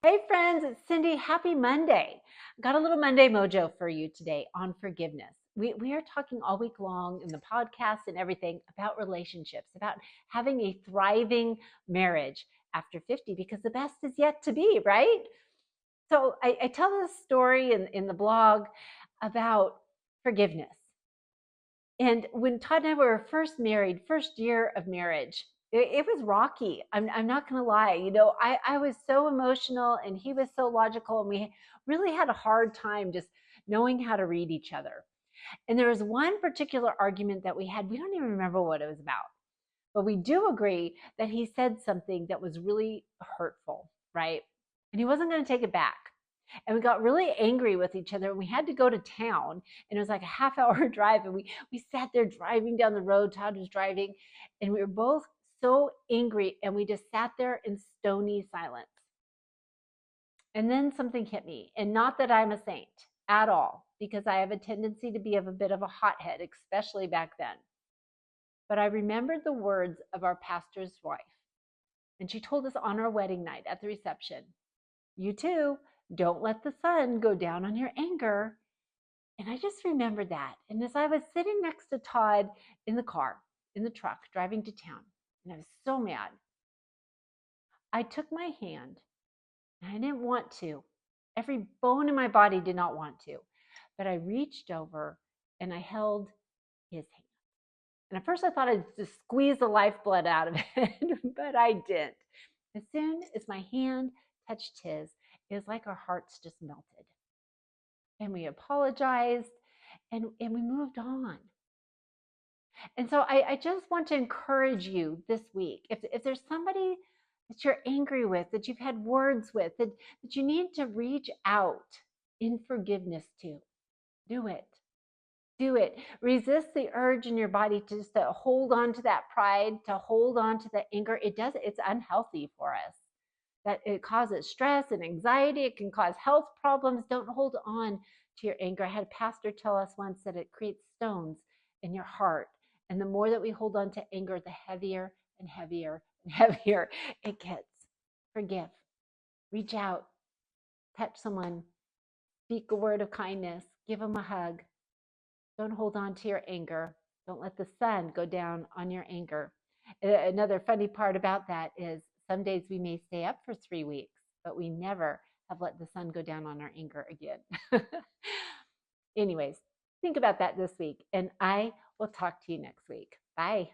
Hey friends, it's Cindy. Happy Monday. Got a little Monday mojo for you today on forgiveness. We are talking all week long in the podcast and everything about relationships, about having a thriving marriage after 50, because the best is yet to be, right? So I tell this story in the blog about forgiveness. And when Todd and I were first married, first year of marriage, it was rocky. I'm not going to lie. I was so emotional and he was so logical, and we really had a hard time just knowing how to read each other. And there was one particular argument that we had. We don't even remember what it was about, but we do agree that he said something that was really hurtful, right? And he wasn't going to take it back. And we got really angry with each other. And we had to go to town, and it was like a half-hour drive. And we sat there driving down the road. Todd was driving, and we were both so angry. And we just sat there in stony silence. And then something hit me. And not that I'm a saint at all, because I have a tendency to be of a bit of a hothead, especially back then. But I remembered the words of our pastor's wife. And she told us on our wedding night at the reception, "You too, don't let the sun go down on your anger." And I just remembered that. And as I was sitting next to Todd in the car, in the truck, driving to town, and I was so mad, I took my hand, and I didn't want to. Every bone in my body did not want to. But I reached over and I held his hand. And at first I thought I'd just squeeze the lifeblood out of it, but I didn't. As soon as my hand touched his, it was like our hearts just melted. And we apologized, and we moved on. And so I just want to encourage you this week. If there's somebody that you're angry with, that you've had words with, that you need to reach out in forgiveness to, do it. Do it. Resist the urge in your body to just to hold on to that pride, to hold on to the anger. It's unhealthy for us. That it causes stress and anxiety. It can cause health problems. Don't hold on to your anger. I had a pastor tell us once that it creates stones in your heart. And the more that we hold on to anger, the heavier and heavier and heavier it gets. Forgive. Reach out. Touch someone. Speak a word of kindness. Give them a hug. Don't hold on to your anger. Don't let the sun go down on your anger. Another funny part about that is some days we may stay up for 3 weeks, but we never have let the sun go down on our anger again. Anyways, think about that this week, and I will talk to you next week. Bye.